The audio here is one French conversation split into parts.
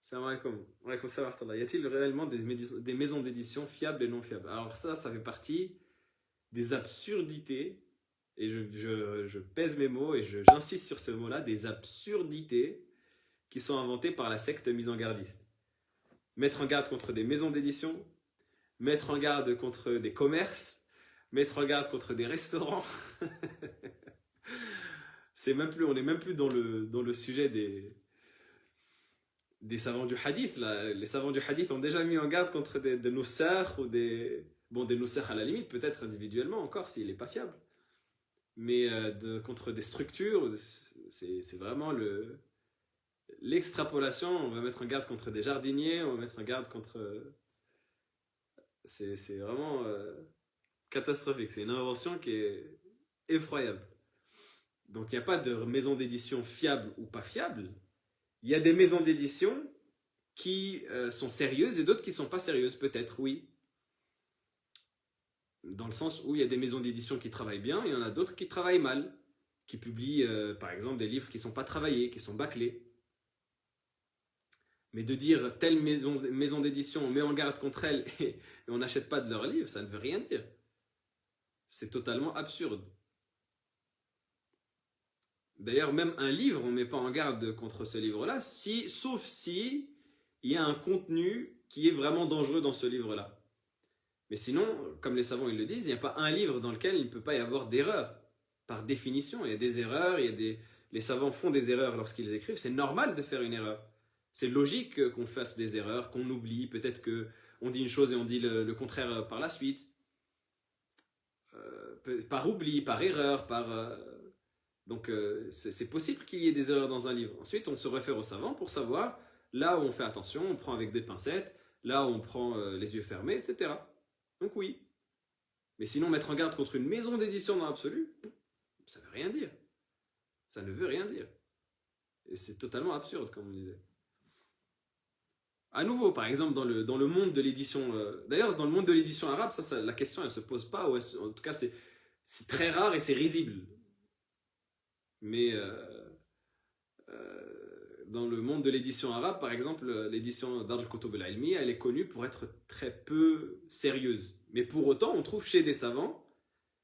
Salam alaikum. Wa alaikum salam wa rahmatullah. Y a-t-il réellement des maisons d'édition fiables et non fiables? Alors ça fait partie des absurdités, et je pèse mes mots et j'insiste sur ce mot-là, des absurdités qui sont inventées par la secte mise en gardiste. Mettre en garde contre des maisons d'édition, mettre en garde contre des commerces, mettre en garde contre des restaurants. On n'est même plus dans le sujet des savants du hadith. Là. Les savants du hadith ont déjà mis en garde contre des noussakh ou des... Bon, des noussakh à la limite, peut-être individuellement encore, s'il n'est pas fiable. Mais contre des structures, c'est vraiment l'extrapolation. On va mettre en garde contre des jardiniers, on va mettre en garde contre... C'est vraiment catastrophique. C'est une invention qui est effroyable. Donc il n'y a pas de maison d'édition fiable ou pas fiable. Il y a des maisons d'édition qui sont sérieuses et d'autres qui ne sont pas sérieuses, peut-être, oui. Dans le sens où il y a des maisons d'édition qui travaillent bien et il y en a d'autres qui travaillent mal, qui publient par exemple des livres qui ne sont pas travaillés, qui sont bâclés. Mais de dire telle maison d'édition, on met en garde contre elle et on n'achète pas de leurs livres, ça ne veut rien dire. C'est totalement absurde. D'ailleurs, même un livre, on ne met pas en garde contre ce livre-là, sauf si il y a un contenu qui est vraiment dangereux dans ce livre-là. Mais sinon, comme les savants ils le disent, il n'y a pas un livre dans lequel il ne peut pas y avoir d'erreur. Par définition, il y a des erreurs, les savants font des erreurs lorsqu'ils écrivent, c'est normal de faire une erreur. C'est logique qu'on fasse des erreurs, qu'on oublie, peut-être qu'on dit une chose et on dit le contraire par la suite. Par oubli, par erreur, Donc c'est possible qu'il y ait des erreurs dans un livre. Ensuite, on se réfère aux savants pour savoir là où on fait attention, on prend avec des pincettes, là où on prend les yeux fermés, etc. Donc oui. Mais sinon, mettre en garde contre une maison d'édition dans l'absolu, ça ne veut rien dire. Ça ne veut rien dire. Et c'est totalement absurde, comme on disait. À nouveau, par exemple, dans le monde de l'édition... D'ailleurs, dans le monde de l'édition arabe, la question, elle ne se pose pas. En tout cas, c'est très rare et c'est risible. Mais dans le monde de l'édition arabe, par exemple, l'édition Dar al-Kutub al-Ilmiya, elle est connue pour être très peu sérieuse. Mais pour autant, on trouve chez des savants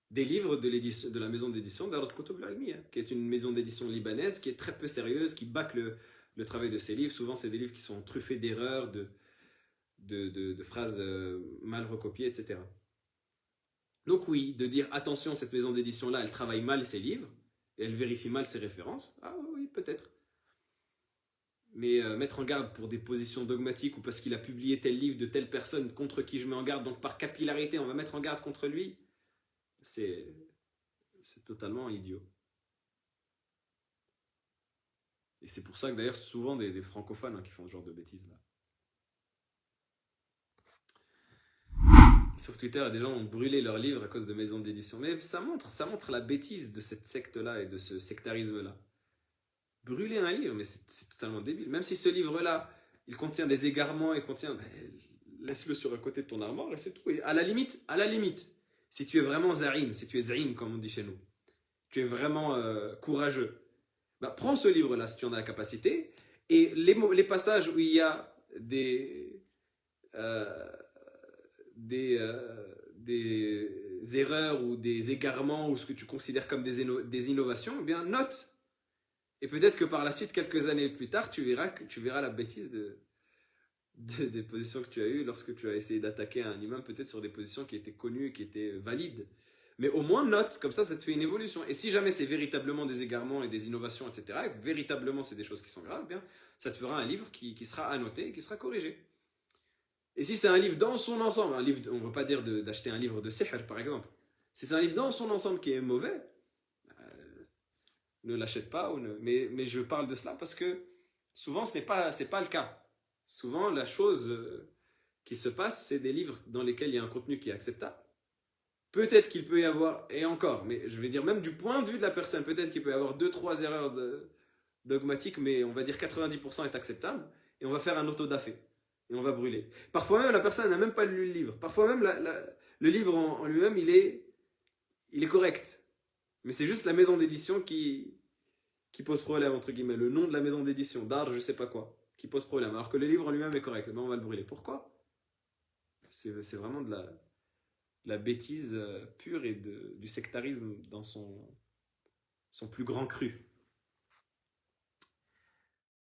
des livres de la maison d'édition Dar al-Kutub al-Ilmiya, qui est une maison d'édition libanaise qui est très peu sérieuse, qui bâcle le travail de ses livres. Souvent, c'est des livres qui sont truffés d'erreurs, de phrases mal recopiées, etc. Donc oui, de dire attention, cette maison d'édition-là, elle travaille mal ses livres, et elle vérifie mal ses références, ah oui, peut-être. Mais mettre en garde pour des positions dogmatiques ou parce qu'il a publié tel livre de telle personne contre qui je mets en garde, donc par capillarité, on va mettre en garde contre lui, c'est totalement idiot. Et c'est pour ça que d'ailleurs, c'est souvent des francophones qui font ce genre de bêtises-là. Sur Twitter, des gens ont brûlé leurs livres à cause de maisons d'édition. Mais ça montre la bêtise de cette secte-là et de ce sectarisme-là. Brûler un livre, mais c'est totalement débile. Même si ce livre-là, il contient des égarements et contient... laisse-le sur un côté de ton armoire et c'est tout. Et à la limite, si tu es vraiment zarim, si tu es zarim comme on dit chez nous, tu es vraiment courageux, bah, prends ce livre-là si tu en as la capacité, et les passages où il y a des erreurs ou des égarements ou ce que tu considères comme des innovations, eh bien note. Et peut-être que par la suite, quelques années plus tard, tu verras la bêtise des positions que tu as eues lorsque tu as essayé d'attaquer un imam, peut-être sur des positions qui étaient connues et qui étaient valides. Mais au moins note, comme ça te fait une évolution. Et si jamais c'est véritablement des égarements et des innovations, etc., et que véritablement c'est des choses qui sont graves, eh bien, ça te fera un livre qui sera annoté et qui sera corrigé. Et si c'est un livre dans son ensemble, on ne va pas dire d'acheter un livre de sihr par exemple, si c'est un livre dans son ensemble qui est mauvais, ne l'achète pas. Mais je parle de cela parce que souvent ce n'est pas le cas. Souvent la chose qui se passe, c'est des livres dans lesquels il y a un contenu qui est acceptable. Peut-être qu'il peut y avoir, et encore, mais je vais dire même du point de vue de la personne, peut-être qu'il peut y avoir 2-3 erreurs dogmatiques, mais on va dire 90% est acceptable, et on va faire un autodafé. Et on va brûler. Parfois même, la personne n'a même pas lu le livre. Parfois même, le livre en lui-même, il est correct. Mais c'est juste la maison d'édition qui pose problème, entre guillemets. Le nom de la maison d'édition, Dar, je sais pas quoi. qui pose problème. Alors que le livre en lui-même est correct, ben on va le brûler. Pourquoi? C'est vraiment de la bêtise pure et du sectarisme dans son plus grand cru.